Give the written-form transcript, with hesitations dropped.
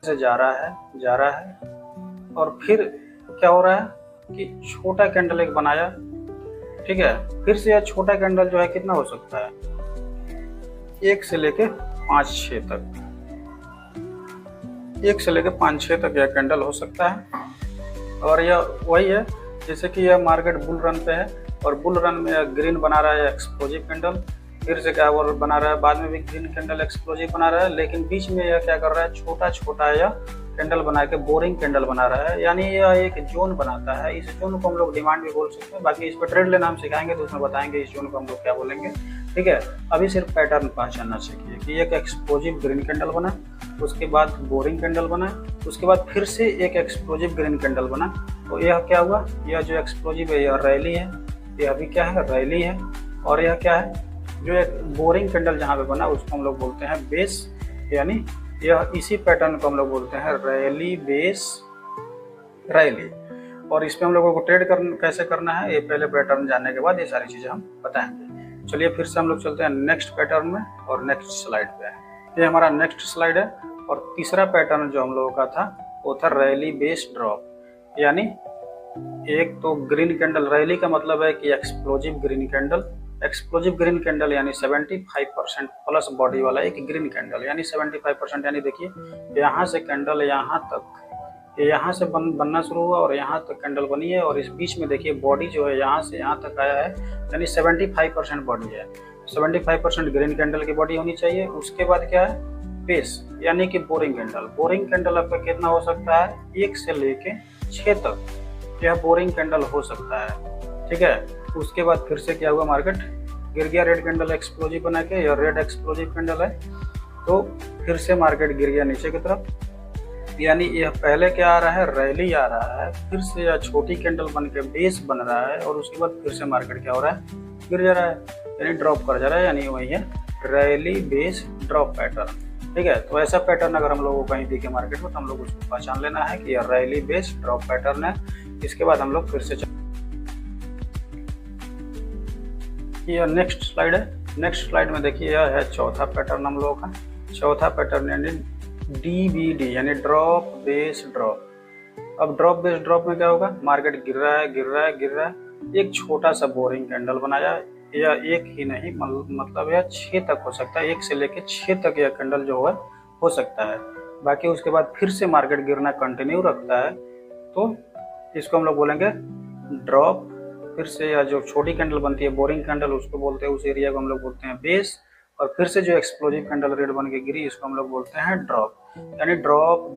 से जा रहा है और फिर क्या हो रहा है कि छोटा कैंडल एक बनाया, ठीक है। फिर से यह छोटा कैंडल जो है कितना हो सकता है, 1 से लेके 5-6 तक, 1 से लेके 5-6 तक यह कैंडल हो सकता है। और यह वही है जैसे कि यह मार्केट बुल रन पे है और बुल रन में ग्रीन बना रहा है एक्सप्लोजिव कैंडल, फिर से क्या वो बना रहा है, बाद में भी ग्रीन कैंडल एक्सप्लोजिव बना रहा है, लेकिन बीच में यह क्या कर रहा है, छोटा छोटा यह कैंडल बना के बोरिंग कैंडल बना रहा है, यानी यह एक जोन बनाता है। इस जोन को हम लोग डिमांड भी बोल सकते हैं। बाकी इस पर ट्रेड लेना हम सिखाएंगे तो उसमें बताएंगे इस जोन को हम लोग क्या बोलेंगे, ठीक है। अभी सिर्फ पैटर्न पहचानना सीखिए कि एक एक्सप्लोजिव ग्रीन कैंडल बना, उसके बाद बोरिंग कैंडल बना, उसके बाद फिर से एक एक्सप्लोजिव ग्रीन कैंडल बना। तो यह क्या हुआ, यह जो एक्सप्लोजिव है यह रैली है, यह भी क्या है, रैली है। और यह क्या है, जो एक बोरिंग कैंडल जहाँ पे बना उसको हम लोग बोलते हैं बेस, यानी यह इसी पैटर्न को हम लोग बोलते हैं रैली बेस रैली। और इस पे हम लोगों को ट्रेड कैसे करना है, ये पहले पैटर्न जानने के बाद ये सारी चीज़ें हम बताएंगे। चलिए फिर से हम लोग चलते हैं नेक्स्ट पैटर्न में और नेक्स्ट स्लाइड पे। ये हमारा नेक्स्ट स्लाइड है और तीसरा पैटर्न जो हम लोगों का था वो था रैली बेस ड्रॉप, यानी एक तो ग्रीन कैंडल, रैली का मतलब है कि explosive green candle, explosive green candle यानी 75% प्लस बॉडी वाला एक ग्रीन कैंडल, यानी 75%, यानी देखिए यहाँ से कैंडल यहाँ तक, यहाँ से बनना शुरू हुआ और यहाँ तक कैंडल बनी है और इस बीच में देखिए बॉडी जो है यहाँ से यहाँ तक आया है, यानी 75% बॉडी है। 75% ग्रीन कैंडल की बॉडी होनी चाहिए। उसके बाद क्या है, बेस यानी कि बोरिंग कैंडल। बोरिंग कैंडल आपका कितना हो सकता है, 1 से लेके 6 तक यह बोरिंग कैंडल हो सकता है, ठीक है। उसके बाद फिर से क्या हुआ, मार्केट गिर गया, रेड कैंडल एक्सप्लोजिव बना के, यह रेड एक्सप्लोजिव कैंडल है, तो फिर से मार्केट गिर गया नीचे की तरफ, यानी यह पहले क्या आ रहा है, रैली आ रहा है, फिर से यह छोटी कैंडल बन के बेस बन रहा है और उसके बाद फिर से मार्केट क्या हो रहा है, गिर जा रहा है, यानी ड्रॉप कर जा रहा है, यानी वही है रैली बेस ड्रॉप पैटर्न, ठीक है। तो ऐसा पैटर्न अगर हम लोगों को कहीं दिखे मार्केट में तो हम लोग उसको पहचान लेना है कि यह रैली बेस ड्रॉप पैटर्न है। इसके बाद हम लोग फिर से यह नेक्स्ट स्लाइड है। नेक्स्ट स्लाइड में देखिए यह है चौथा पैटर्न हम लोगों का। चौथा पैटर्न यानी DBD यानी ड्रॉप बेस ड्रॉप। अब ड्रॉप बेस ड्रॉप में क्या होगा, मार्केट गिर रहा है, गिर रहा है, गिर रहा है, एक छोटा सा बोरिंग कैंडल बनाया, या एक ही नहीं मतलब यह 6 तक हो सकता है, 1 से लेके 6 तक यह कैंडल जो है हो सकता है। बाकी उसके बाद फिर से मार्केट गिरना कंटिन्यू रखता है तो इसको हम लोग बोलेंगे ड्रॉप। फिर से या जो छोटी कैंडल बनती है बोरिंग कैंडल उसको बोलते हैं, उस एरिया को हम लोग बोलते हैं बेस। और फिर से जो एक्सप्लोजिव कैंडल रेड बन के गिरी इसको हम लोग बोलते हैं ड्रॉप, यानी ड्रॉप